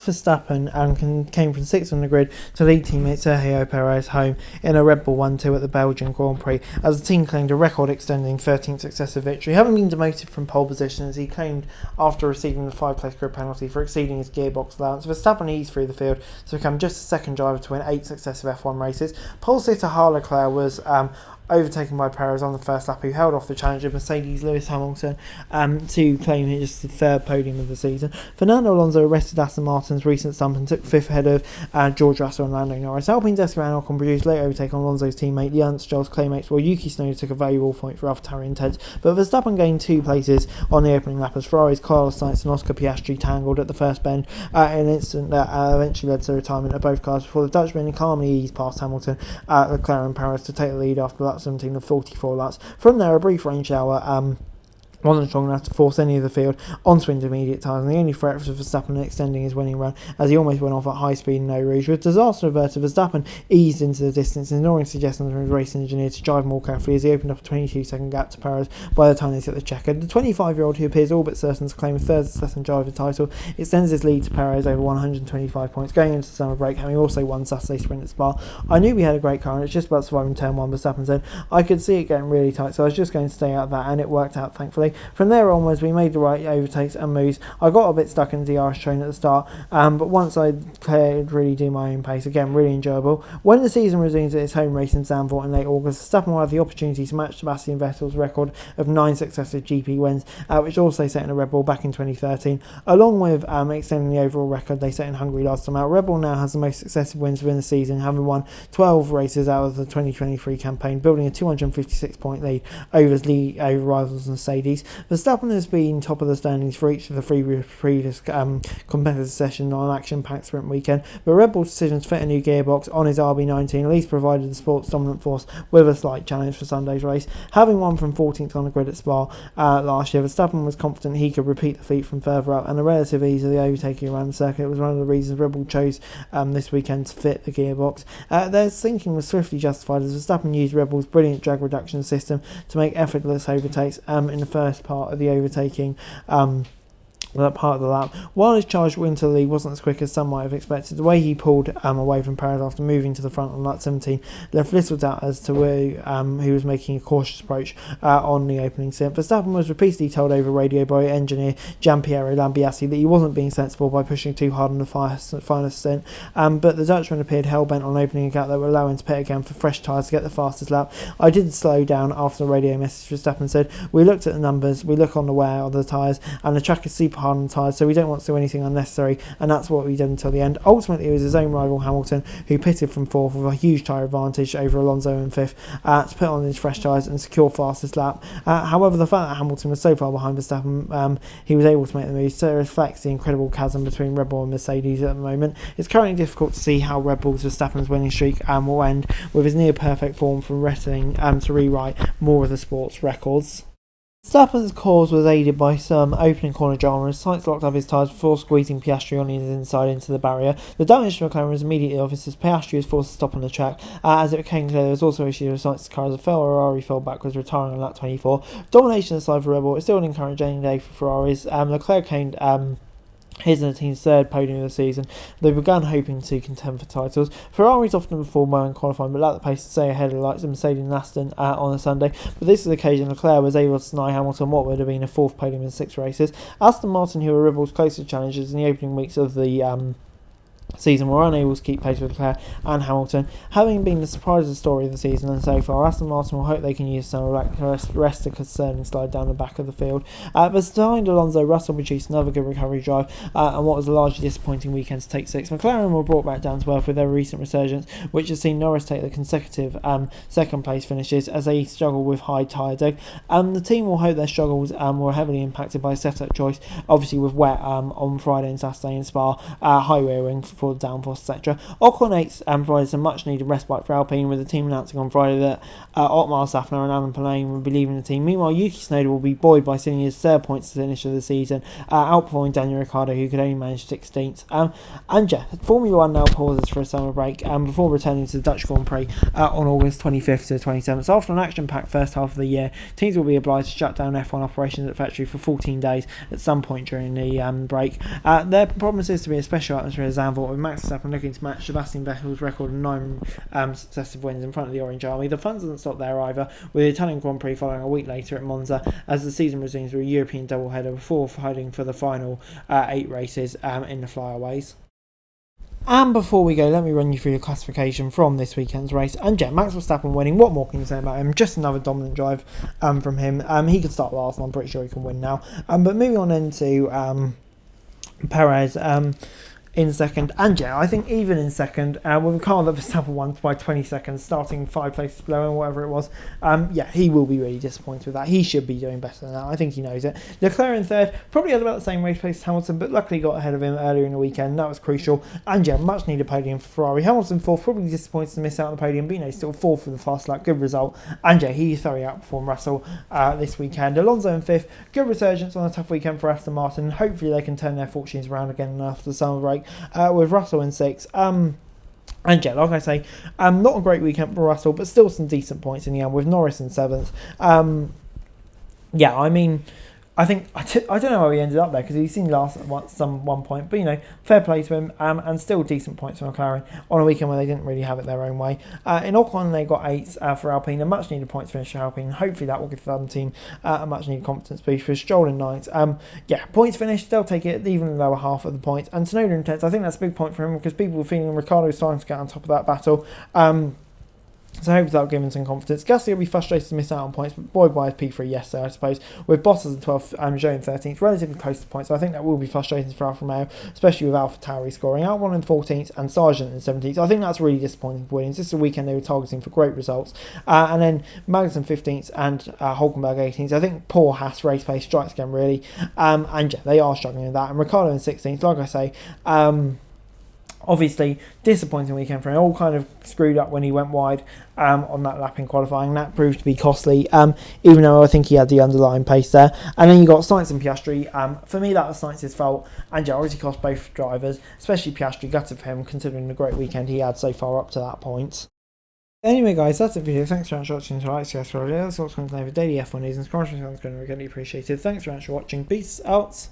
Verstappen and came from 6th on the grid to lead teammate Sergio Perez home in a Red Bull 1-2 at the Belgian Grand Prix, as the team claimed a record-extending 13th successive victory, having been demoted from pole position as he claimed after receiving the 5-place grid penalty for exceeding his gearbox allowance. Verstappen eased through the field to become just the second driver to win 8 successive F1 races. Pole sitter Charles Leclerc was overtaken by Perez on the first lap, who held off the challenger Mercedes Lewis Hamilton to claim his third podium of the season. Fernando Alonso arrested Aston Martin's recent stump and took 5th ahead of George Russell and Lando Norris. Alpine's Esteban Ocon produced late overtake on Alonso's teammate Lance Stroll's playmates, while Yuki Tsunoda took a valuable point for AlphaTauri Intense, but Verstappen gained 2 places on the opening lap as Ferrari's Carlos Sainz and Oscar Piastri tangled at the first bend in an incident that eventually led to the retirement of both cars before the Dutchman calmly eased past Hamilton, Leclerc and Perez to take the lead after lap 17 of 44 laps. From there, a brief rain shower wasn't strong enough to force any of the field onto intermediate tyres, and the only threat was Verstappen extending his winning run as he almost went off at high speed in No Rouge. With disaster averted, Verstappen eased into the distance, ignoring suggestions from his race engineer to drive more carefully as he opened up a 22-second gap to Perez by the time they took the checker. The 25-year-old, who appears all but certain to claim a third successive driver title, extends his lead to Perez over 125 points going into the summer break, having also won Saturday's sprint at Spa. "I knew we had a great car and it's just about surviving turn 1, Verstappen said. "I could see it getting really tight, so I was just going to stay out of that, and it worked out, thankfully. From there onwards, we made the right overtakes and moves. I got a bit stuck in the DRS train at the start, but once I could really do my own pace, again, really enjoyable." When the season resumes at its home race in Zandvoort in late August, Verstappen will have the opportunity to match Sebastian Vettel's record of 9 successive GP wins, which also set in a Red Bull back in 2013, along with extending the overall record they set in Hungary last time out. Red Bull now has the most successive wins within the season, having won 12 races out of the 2023 campaign, building a 256-point lead over rivals Mercedes. Verstappen has been top of the standings for each of the 3 previous competitive sessions on an action-packed sprint weekend, but Red Bull's decision to fit a new gearbox on his RB19 at least provided the sport's dominant force with a slight challenge for Sunday's race. Having won from 14th on the grid at Spa last year, Verstappen was confident he could repeat the feat from further up, and the relative ease of the overtaking around the circuit was one of the reasons Red Bull chose this weekend to fit the gearbox. Their thinking was swiftly justified as Verstappen used Red Bull's brilliant drag reduction system to make effortless overtakes in the first part of the overtaking that part of the lap. While his charge into the lead wasn't as quick as some might have expected, the way he pulled away from Perez after moving to the front on lap 17 left little doubt as to who was making a cautious approach on the opening stint. Verstappen was repeatedly told over radio by engineer Gianpiero Lambiase that he wasn't being sensible by pushing too hard on the final stint, but the Dutchman appeared hell-bent on opening a gap that would allow him to pit again for fresh tyres to get the fastest lap. "I did slow down after the radio message," Verstappen said. "We looked at the numbers, we look on the wear of the tyres, and the track is super hard on the tyres, so we don't want to do anything unnecessary, and that's what we did until the end." Ultimately, it was his own rival Hamilton who pitted from 4th with a huge tyre advantage over Alonso in 5th to put on his fresh tyres and secure fastest lap. However, the fact that Hamilton was so far behind Verstappen, he was able to make the move, so it reflects the incredible chasm between Red Bull and Mercedes at the moment. It's currently difficult to see how Red Bull's Verstappen's winning streak will end, with his near perfect form from wrestling to rewrite more of the sport's records. Verstappen's cause was aided by some opening corner drama as Sainz locked up his tyres before squeezing Piastri on his inside into the barrier. The damage to McLaren was immediately obvious as Piastri was forced to stop on the track. As it became clear, there was also issues with Sainz's car as a Ferrari fell backwards, retiring on lap 24. Domination aside for Red Bull, it's still an encouraging day for Ferraris. Leclerc gained his and the team's third podium of the season. They began hoping to contend for titles. Ferrari's often performed well in qualifying, but lacked the pace to stay ahead of the likes of Mercedes and Aston on a Sunday. But this occasion, Leclerc was able to deny Hamilton what would have been a 4th podium in 6 races. Aston Martin, who were Red Bull's closest challengers in the opening weeks of the season, were unable to keep pace with Leclerc and Hamilton. Having been the surprise of the story of the season and so far, Aston Martin will hope they can use some rest a concerning slide down the back of the field. But behind Alonso, Russell produced another good recovery drive and what was a largely disappointing weekend to take 6. McLaren were brought back down to earth with their recent resurgence, which has seen Norris take the consecutive second place finishes as they struggle with high tyre deg. The team will hope their struggles were heavily impacted by setup choice, obviously with wet on Friday and Saturday in Spa, high rear wing before the downforce, etc. Ocon 8 provided some much needed respite for Alpine, with the team announcing on Friday that Otmar Safnauer and Alan Pallane will be leaving the team. Meanwhile, Yuki Tsunoda will be buoyed by seeing his third points to the finish of the season, outperforming Daniel Ricciardo, who could only manage 16th. And yeah, Formula 1 now pauses for a summer break before returning to the Dutch Grand Prix on August 25th to 27th. So after an action-packed first half of the year, teams will be obliged to shut down F1 operations at factory for 14 days at some point during the break. There promises to be a special atmosphere at Zandvoort, with Max Verstappen looking to match Sebastian Vettel's record of 9 successive wins in front of the Orange Army. The fun doesn't stop there either, with the Italian Grand Prix following a week later at Monza, as the season resumes with a European doubleheader before fighting for the final 8 races in the flyaways. And before we go, let me run you through the classification from this weekend's race. And yeah, Max Verstappen winning. What more can you say about him? Just another dominant drive from him. He could start last, and I'm pretty sure he can win now. But moving on into Perez in second. And yeah, I think even in second, with a car that Verstappen won by 20 seconds, starting 5 places below him, whatever it was, yeah, he will be really disappointed with that. He should be doing better than that. I think he knows it. Leclerc in third, probably had about the same race pace as Hamilton, but luckily got ahead of him earlier in the weekend. That was crucial. And yeah, much needed podium for Ferrari. Hamilton fourth, probably disappointed to miss out on the podium, but still fourth for the fast lap. Good result. And yeah, he thoroughly outperformed Russell this weekend. Alonso in fifth, good resurgence on a tough weekend for Aston Martin. Hopefully they can turn their fortunes around again after the summer break. With Russell in sixth. And yeah, like I say, not a great weekend for Russell, but still some decent points in the end, with Norris in seventh. Yeah, I mean, I think I don't know how he ended up there, because he seemed last at one point, but fair play to him, and still decent points for McLaren on a weekend where they didn't really have it their own way. In Ocon they got 8 for Alpine, a much needed points finish for Alpine. Hopefully that will give the team a much needed confidence boost. For Stroll in 9th, yeah, points finished, they'll take it even lower half of the points. And Tsunoda in 10th, I think that's a big point for him, because people were feeling Ricciardo starting to get on top of that battle. So hopefully that'll give him some confidence. Gasly will be frustrated to miss out on points, but buoyed by his P3 yesterday, I suppose. With Bottas in 12th and Zhou in 13th, relatively close to points. So I think that will be frustrating for Alfa Romeo, especially with AlphaTauri scoring. Albon in 14th and Sargent in 17th. I think that's really disappointing for Williams. This is a weekend they were targeting for great results. And then Magnussen 15th and Hulkenberg 18th. I think poor Haas race pace strikes again, really. And yeah, they are struggling with that. And Ricciardo in 16th, like I say, obviously, disappointing weekend for him. All kind of screwed up when he went wide on that lap in qualifying. That proved to be costly, even though I think he had the underlying pace there. And then you got Sainz and Piastri. For me, that was Sainz's fault, and yeah, obviously cost both drivers, especially Piastri. Gutted for him, considering the great weekend he had so far up to that point. Anyway, guys, that's the video. Thanks very much for watching. So, like, share, subscribe, daily F1 news and correspondence. Going to be greatly appreciated. Thanks very much for watching. Peace out.